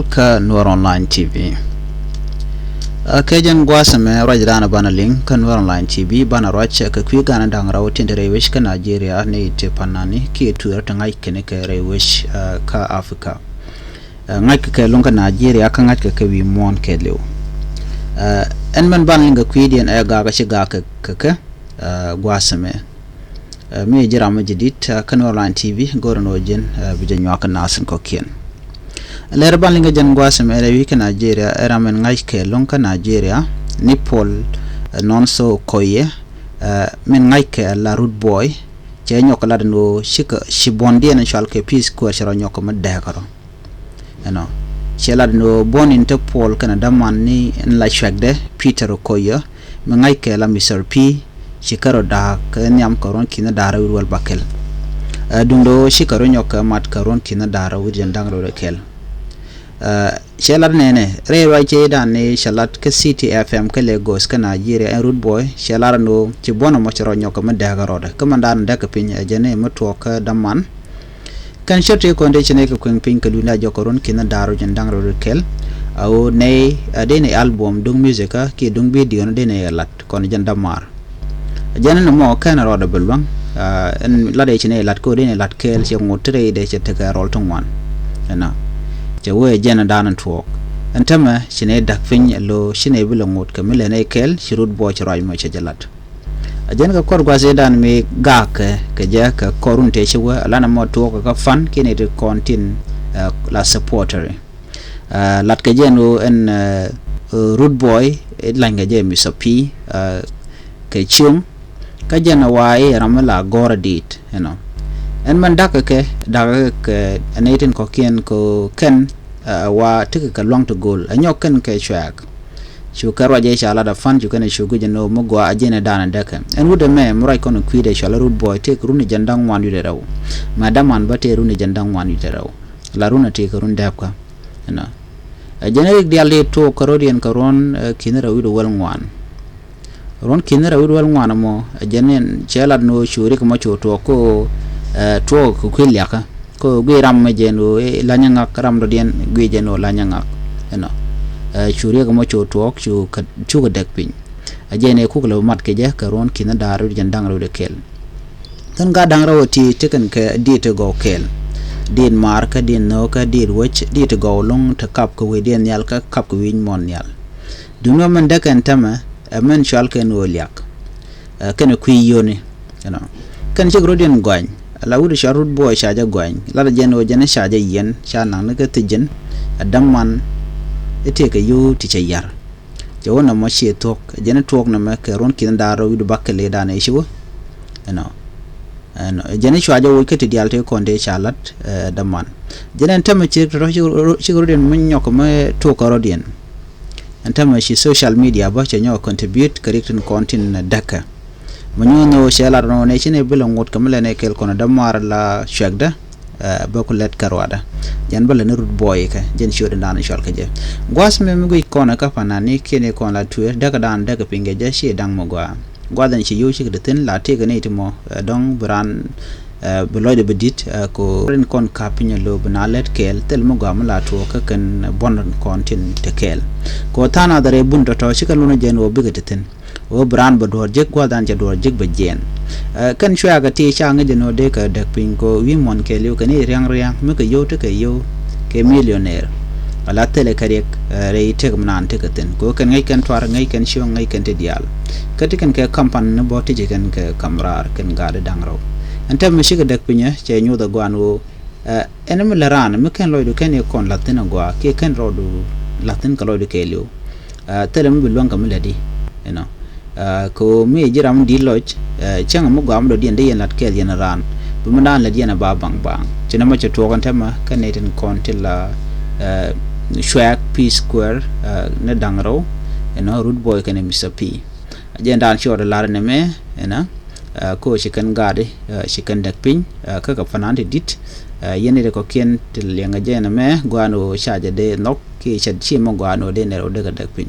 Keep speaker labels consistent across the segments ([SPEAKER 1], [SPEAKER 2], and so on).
[SPEAKER 1] ka Nuar Online TV. Kajan gwasame rajadana bana link ka Nuar Online TV bana racha ka kwigana dangra wotin rewish ka Nigeria ne te panani ki tuer tangai kene ka rewish ka Africa. Ngai ka lunga Nigeria ka ngai ka wi mon kedlew. En man ban linga kwidian ga shiga ka gwasame. Mi jira majidit ka Nuar Online TV gorno jen bijanyo ka nasin kokien. Lerban linga jan gwasam erewi ka Nigeria eramen ngai ke lonka Nigeria nipol non so koye men ngai ke la root boy che nyoko la no shika shibondi en shal ke peace ko shara nyoko madda karo eno shela no bon interpol kana daman ni en la shagde Peter Okoye men ngai ke la Mr P shikaro da ka nyam karon kina dara wal bakel dundo shikaro nyoko mat karon kina dara wujen dangro kel Shalat nene rewa che dan ne shalat ke City FM ke Lagos ka Nigeria en root boy shalar no ci bono mo choro nyoko ma daga roda kamandan da ka pinya jene mo to ka daman kan shote ko nde chene ko pin ka duna jokoron kina daru jendang ro kel au ne adene album dung music ki dung video no dene lat kon jendamar jene no mo kana roda belwang en lade chene lat ko dene lat kel ci ngotre de ci te ka rol tongwan na we jena danan tuok antama shine dak fin lo shine bilongot kamile ne kel shirut bo chroy mo chajalat ajen ka kor gwase dan me gak ke ja ka korun te shwa alana mo tuok ka fan kine de contin la supporter lat ke jeno en root boy langa je mi sopi ke chung ka jena wai ramala gora dit en man dak ke anetin ko kien ko ken wa tik ka long to goal anyoken ke chak chu karwa je chala da fan chu ken chu guje no mugo ajene dana daka en wude me murai kono kwide chala root boy te runi jandang wan yude raw madam an bate runi jandang wan yude raw la runa te run dapka na generic diale to karodian karon kinera wido wal ngwan ron kinera wido wal ngwan mo jenen chala no churi ko ma chu to ko to ko kwiliaka ko gwiram majeno lanyanga karam do dien gwijeno lanyanga eno churi ko mo cho to chu ko dek pin ajene ku ko mat ke je karon kina daru jandang ro de kel tan ga dang rawti teken ke dite go kel din marka din no ka dir wech dite go long ta kap ko we den yal ka kap ko win mon yal duno man dekan tama men shal ken oliak ken ku yoni kan je grodien gwan la wuri sharut boy shaja gwan la jeno jene shaja yen shanang ne ka tijen adamman ete ka yu ti chayar jawona mo she tok jene tok na ma ka ron kin daro widu bakkale dana ishiwo jene shaja wo ka ti dialte konde shalat damman jene tama ci shigrodien mun nyoko ma to karodien antama shi social media ba che nyo contribute correcting content daka manyono shelar no ne chine bilon ngot kamle ne kel kono damar la shagda bakulet karwada jan bala ne root boy ka jen shode dan shol ka je gwas me mi kono ka panani kene kon la tuer daga dan daga pinge je she dang mo gwadan shi yo shi de tin la te ga ne timo dong bran beloy de bedit ko ren kon ka pinye lo banalet kel tel mo gam la to ka kan bon kontin te kel ko tana dare bun to shi ka luna jen o bigete tin o bran ba dor jek gwadan ja dor jek ba jen kan shwa ga ti cha ngi no de ka dak pin ko wi mon ke liu kan riang me ka yo te ka yo ke millionaire ala tele karek re te gam te ka ten ko kan ngai kan twar ngai kan shwa ngai kan te dial ka ti kan ke kampan ne bo te je kan ke kamrar kan ga da dangro anta me shiga dak pinya che nyu da gwanu enem laran me kan loido kan e kon latin gwa ke kan rodu latin ka loido ke liu tele me bilwan kam ledi ko mi jiram di lodge changa mo gam do dien de yen lat kel yen ran bu mandan la dien ba bang chena ma che to kan tema kaneten kontilla shwak p square ne dangro root boy kan Mr P agenda show de lar ne me ko chikan gade chikan dak pin ka ka fanante dit yene de ko ken til yenga jena me gwano shaja de nok ki chad chi mo gwano de ne ro de dak pin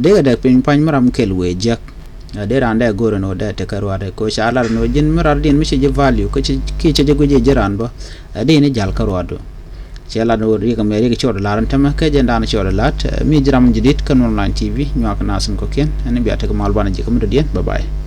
[SPEAKER 1] de dak pin pan maram kelwe jak de randa goro no de te karwade ko shalar no jin marar din mi je value ko ki je guje jiran ba de ne jal karwado chela no ri kam ri chod laran tama ke jenda na chod lat mi jram jidit kan online tv nyak nasan ko ken ani biata ko mal bana jikam do dien bye bye